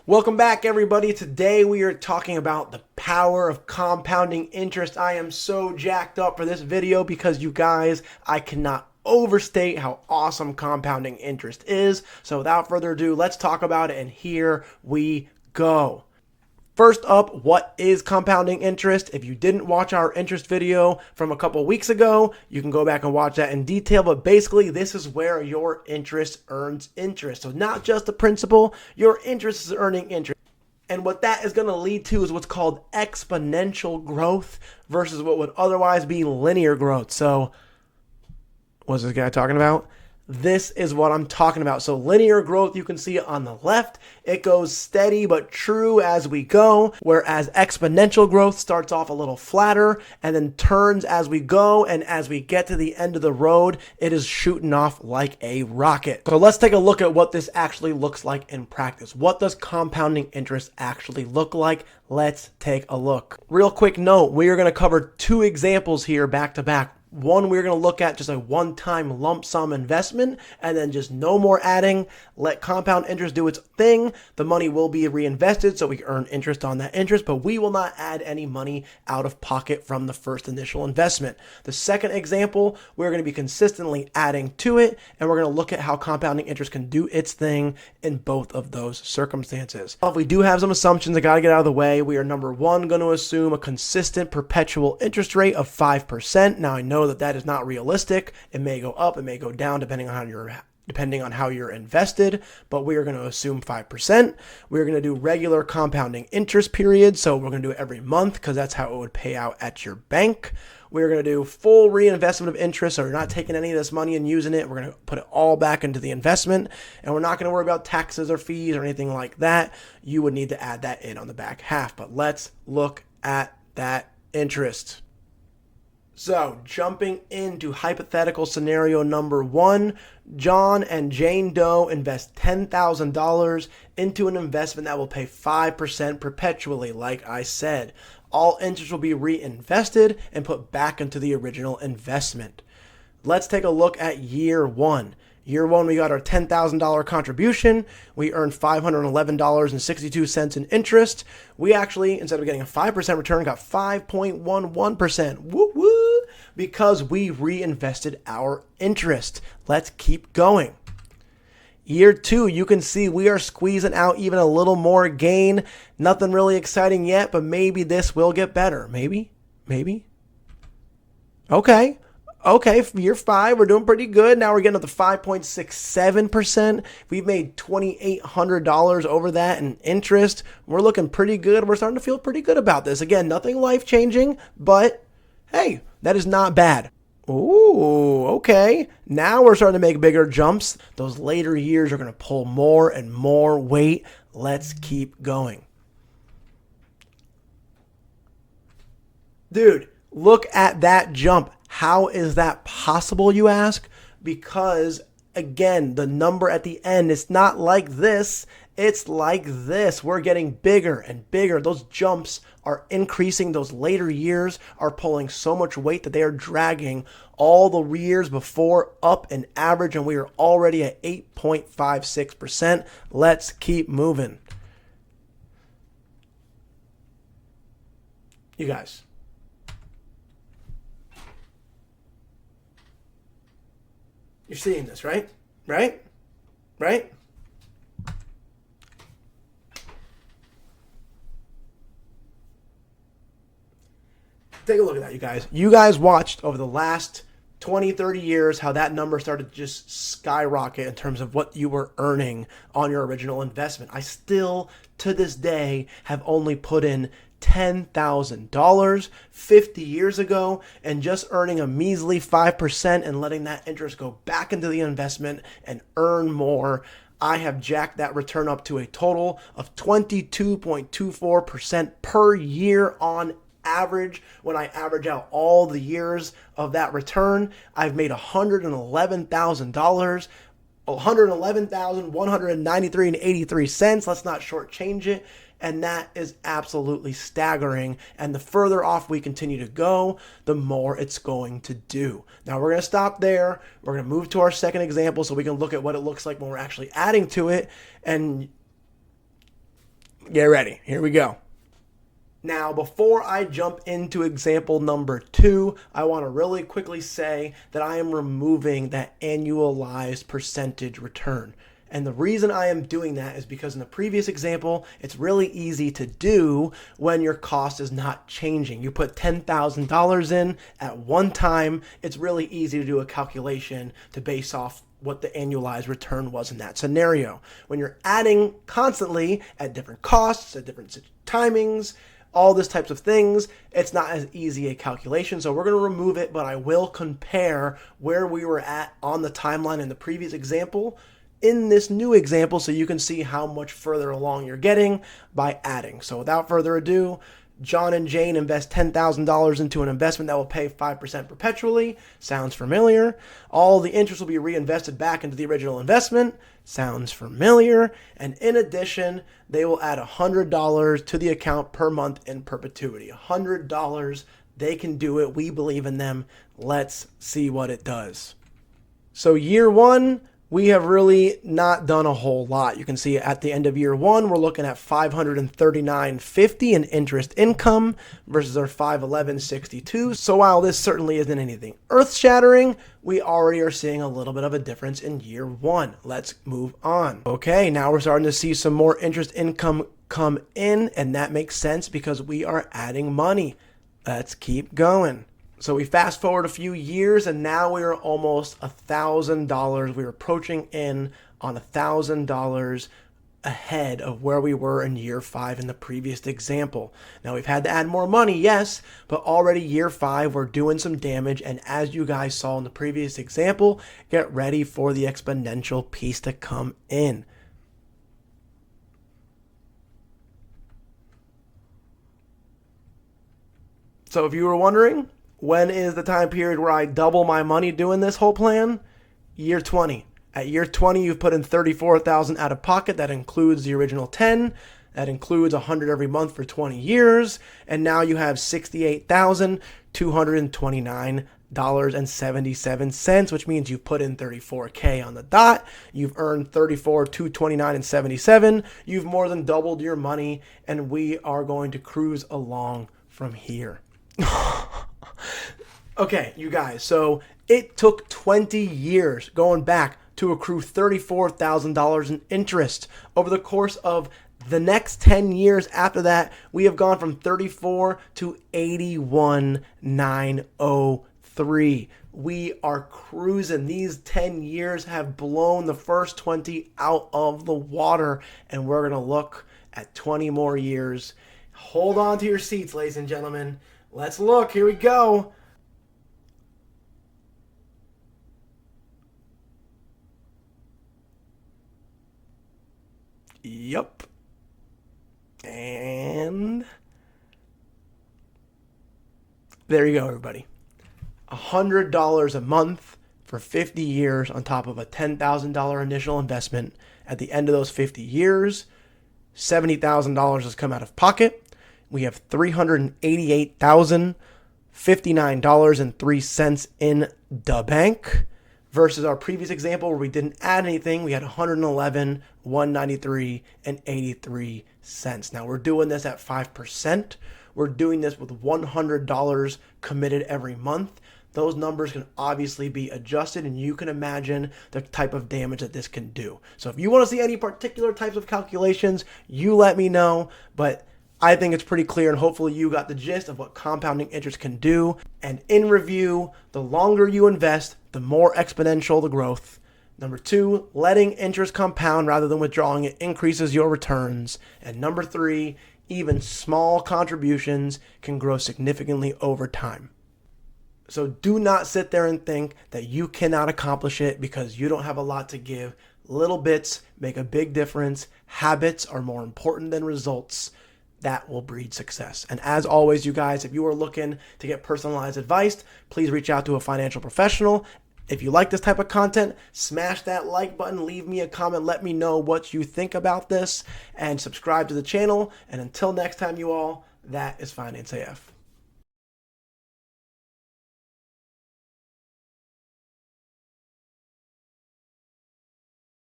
Welcome back, everybody. Today we are talking about the power of compounding interest. I am so jacked up for this video because you guys, I cannot overstate how awesome compounding interest is. So without further ado, let's talk about it, and here we go. First up, what is compounding interest? If you didn't watch our interest video from a couple weeks ago, you can go back and watch that in detail. But basically, this is where your interest earns interest. So not just the principal, your interest is earning interest. And what that is going to lead to is what's called exponential growth versus what would otherwise be linear growth. So what's this guy talking about? This is what I'm talking about. So linear growth, you can see it on the left. It goes steady but true as we go, whereas exponential growth starts off a little flatter and then turns as we go. And as we get to the end of the road, it is shooting off like a rocket. So let's take a look at what this actually looks like in practice. What does compounding interest actually look like? Let's take a look. Real quick note, we are going to cover two examples here back to back. One, we're going to look at just a one-time lump sum investment and then just no more adding. Let compound interest do its thing. The money will be reinvested so we earn interest on that interest, but we will not add any money out of pocket from the first initial investment. The second example, we're going to be consistently adding to it, and we're going to look at how compounding interest can do its thing in both of those circumstances. If we do have some assumptions I got to get out of the way, we are number one going to assume a consistent perpetual interest rate of 5%. Now I know that is not realistic. It may go up, it may go down depending on how you're invested, but we are going to assume 5%. We're going to do regular compounding interest periods, so we're going to do it every month because that's how it would pay out at your bank. We're going to do full reinvestment of interest, so we're not taking any of this money and using it. We're going to put it all back into the investment, and we're not going to worry about taxes or fees or anything like that. You would need to add that in on the back half, but let's look at that interest. So, jumping into hypothetical scenario number one, John and Jane Doe invest $10,000 into an investment that will pay 5% perpetually, like I said. All interest will be reinvested and put back into the original investment. Let's take a look at year one. Year one, we got our $10,000 contribution. We earned $511.62 in interest. We actually, instead of getting a 5% return, got 5.11%. Woo woo! Because we reinvested our interest. Let's keep going. Year two, you can see we are squeezing out even a little more gain. Nothing really exciting yet, but maybe this will get better. Maybe. Okay, year five, we're doing pretty good. Now we're getting up to 5.67%. We've made $2,800 over that in interest. We're looking pretty good. We're starting to feel pretty good about this. Again, nothing life-changing, but hey, that is not bad. Ooh, okay. Now we're starting to make bigger jumps. Those later years are going to pull more and more weight. Let's keep going. Dude, look at that jump. How is that possible, you ask? Because, again, the number at the end is not like this. It's like this. We're getting bigger and bigger. Those jumps are increasing. Those later years are pulling so much weight that they are dragging all the years before up an average, and we are already at 8.56%. Let's keep moving. You guys. You're seeing this, right? Right? Take a look at that, you guys. You guys watched over the last 20, 30 years how that number started to just skyrocket in terms of what you were earning on your original investment. I still, to this day, have only put in $10,000 50 years ago and just earning a measly 5% and letting that interest go back into the investment and earn more. I have jacked that return up to a total of 22.24% per year on average. When I average out all the years of that return, I've made $111,000. $111,193.83. Let's not shortchange it. And that is absolutely staggering. And the further off we continue to go, the more it's going to do. Now we're going to stop there. We're going to move to our second example so we can look at what it looks like when we're actually adding to it. And Get ready. Here we go. Now, before I jump into example number 2, I want to really quickly say that I am removing that annualized percentage return. And the reason I am doing that is because in the previous example, it's really easy to do when your cost is not changing. You put $10,000 in at one time, it's really easy to do a calculation to base off what the annualized return was in that scenario. When you're adding constantly at different costs, at different timings, all this types of things, it's not as easy a calculation. So we're going to remove it, but I will compare where we were at on the timeline in the previous example in this new example so you can see how much further along you're getting by adding. So without further ado, John and Jane invest $10,000 into an investment that will pay 5% perpetually. Sounds familiar. All the interest will be reinvested back into the original investment. Sounds familiar. And in addition, they will add $100 to the account per month in perpetuity. $100. They can do it. We believe in them. Let's see what it does. So year 1, we have really not done a whole lot. You can see at the end of year 1, we're looking at $539.50 in interest income versus our $511.62. So while this certainly isn't anything earth-shattering, we already are seeing a little bit of a difference in year 1. Let's move on. Okay, now we're starting to see some more interest income come in, and that makes sense because we are adding money. Let's keep going. So we fast forward a few years and now we are almost $1,000. We're approaching in on $1,000 ahead of where we were in year 5 in the previous example. Now we've had to add more money, yes, but already year 5, we're doing some damage. And as you guys saw in the previous example, get ready for the exponential piece to come in. So if you were wondering, when is the time period where I double my money doing this whole plan? Year 20. At year 20, you've put in $34,000 out of pocket. That includes the original 10. That includes $100 every month for 20 years. And now you have $68,229.77, which means you've put in $34K on the dot. You've earned $34,229.77. You've more than doubled your money, and we are going to cruise along from here. Okay, you guys, so it took 20 years going back to accrue $34,000 in interest. Over the course of the next 10 years after that, we have gone from 34 to 81,903. We are cruising. These 10 years have blown the first 20 out of the water, and we're going to look at 20 more years. Hold on to your seats, ladies and gentlemen. Let's look. Here we go. Yup. And there you go, everybody. $100 a month for 50 years on top of a $10,000 initial investment. At the end of those 50 years, $70,000 has come out of pocket. We have $388,059.03 in the bank versus our previous example where we didn't add anything. We had $111, $193, and 83 cents. Now we're doing this at 5%. We're doing this with $100 committed every month. Those numbers can obviously be adjusted, and you can imagine the type of damage that this can do. So if you want to see any particular types of calculations, you let me know. But I think it's pretty clear, and hopefully you got the gist of what compounding interest can do. And in review, the longer you invest, the more exponential the growth. Number 2, letting interest compound rather than withdrawing it increases your returns. And number 3, even small contributions can grow significantly over time. So do not sit there and think that you cannot accomplish it because you don't have a lot to give. Little bits make a big difference. Habits are more important than results. That will breed success. And as always, you guys, if you are looking to get personalized advice, please reach out to a financial professional. If you like this type of content, smash that like button, leave me a comment, let me know what you think about this, and subscribe to the channel. And until next time, you all, that is Finance AF.